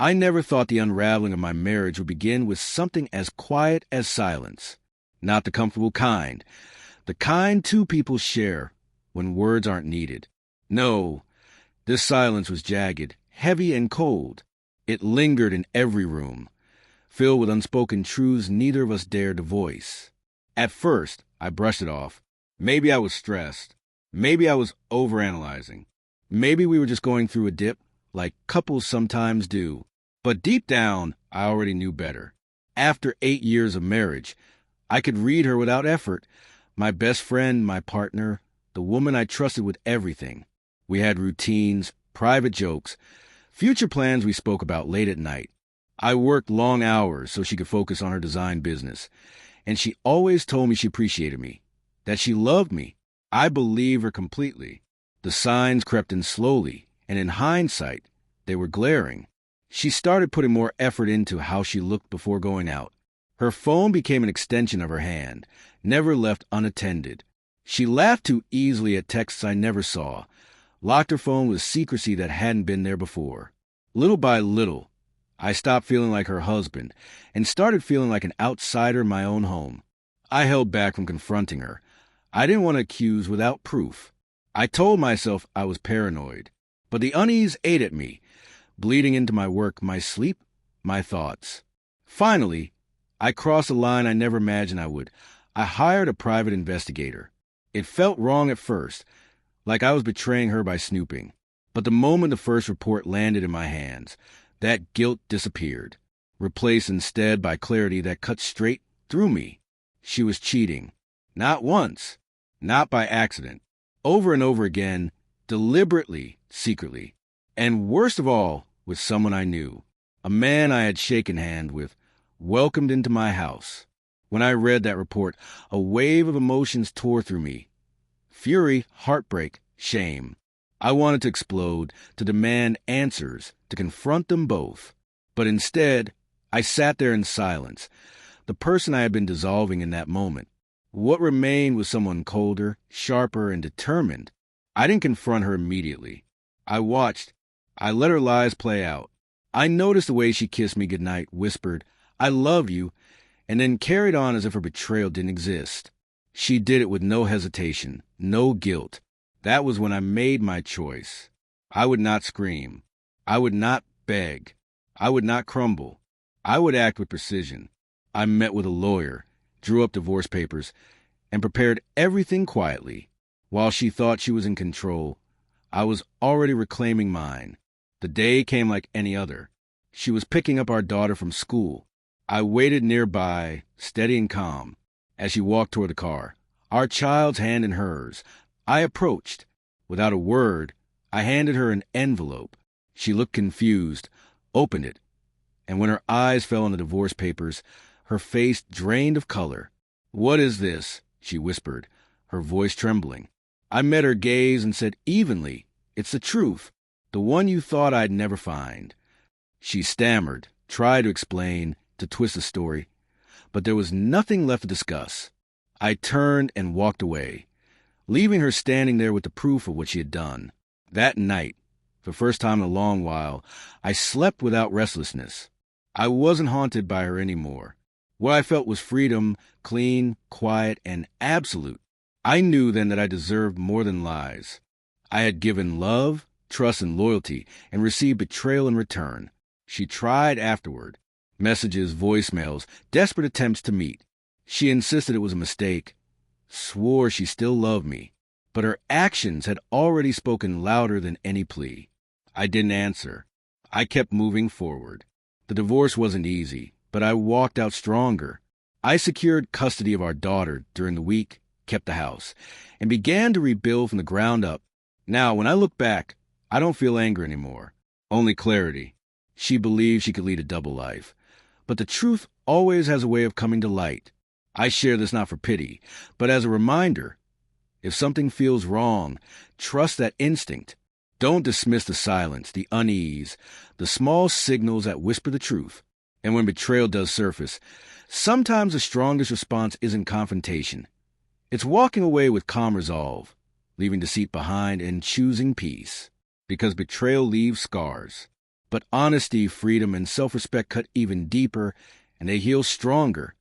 I never thought the unraveling of my marriage would begin with something as quiet as silence. Not the comfortable kind. The kind two people share when words aren't needed. No, this silence was jagged, heavy and cold. It lingered in every room, filled with unspoken truths neither of us dared to voice. At first, I brushed it off. Maybe I was stressed. Maybe I was overanalyzing. Maybe we were just going through a dip, like couples sometimes do. But deep down, I already knew better. After 8 years of marriage, I could read her without effort. My best friend, my partner, the woman I trusted with everything. We had routines, private jokes, future plans we spoke about late at night. I worked long hours so she could focus on her design business. And she always told me she appreciated me, that she loved me. I believe her completely. The signs crept in slowly, and in hindsight, they were glaring. She started putting more effort into how she looked before going out. Her phone became an extension of her hand, never left unattended. She laughed too easily at texts I never saw, locked her phone with secrecy that hadn't been there before. Little by little, I stopped feeling like her husband and started feeling like an outsider in my own home. I held back from confronting her. I didn't want to accuse without proof. I told myself I was paranoid, but the unease ate at me, bleeding into my work, my sleep, my thoughts. Finally, I crossed a line I never imagined I would. I hired a private investigator. It felt wrong at first, like I was betraying her by snooping. But the moment the first report landed in my hands, that guilt disappeared, replaced instead by clarity that cut straight through me. She was cheating. Not once. Not by accident. Over and over again, deliberately, secretly. And worst of all, with someone I knew. A man I had shaken hand with, welcomed into my house. When I read that report, a wave of emotions tore through me. Fury, heartbreak, shame. I wanted to explode, to demand answers, to confront them both. But instead, I sat there in silence, the person I had been dissolving in that moment. What remained was someone colder, sharper, and determined. I didn't confront her immediately. I watched. I let her lies play out. I noticed the way she kissed me goodnight, whispered, "I love you," and then carried on as if her betrayal didn't exist. She did it with no hesitation, no guilt. That was when I made my choice. I would not scream. I would not beg. I would not crumble. I would act with precision. I met with a lawyer, drew up divorce papers, and prepared everything quietly. While she thought she was in control, I was already reclaiming mine. The day came like any other. She was picking up our daughter from school. I waited nearby, steady and calm, as she walked toward the car, our child's hand in hers. I approached. Without a word, I handed her an envelope. She looked confused, opened it, and when her eyes fell on the divorce papers, her face drained of color. "What is this?" she whispered, her voice trembling. I met her gaze and said evenly, "It's the truth, the one you thought I'd never find." She stammered, tried to explain, to twist the story, but there was nothing left to discuss. I turned and walked away, leaving her standing there with the proof of what she had done. That night, for the first time in a long while, I slept without restlessness. I wasn't haunted by her anymore. What I felt was freedom, clean, quiet, and absolute. I knew then that I deserved more than lies. I had given love, trust, and loyalty, and received betrayal in return. She tried afterward. Messages, voicemails, desperate attempts to meet. She insisted it was a mistake, swore she still loved me, but her actions had already spoken louder than any plea. I didn't answer. I kept moving forward. The divorce wasn't easy, but I walked out stronger. I secured custody of our daughter during the week, kept the house, and began to rebuild from the ground up. Now, when I look back, I don't feel anger anymore, only clarity. She believed she could lead a double life, but the truth always has a way of coming to light. I share this not for pity, but as a reminder. If something feels wrong, trust that instinct. Don't dismiss the silence, the unease, the small signals that whisper the truth. And when betrayal does surface, sometimes the strongest response isn't confrontation. It's walking away with calm resolve, leaving deceit behind and choosing peace. Because betrayal leaves scars. But honesty, freedom, and self-respect cut even deeper, and they heal stronger.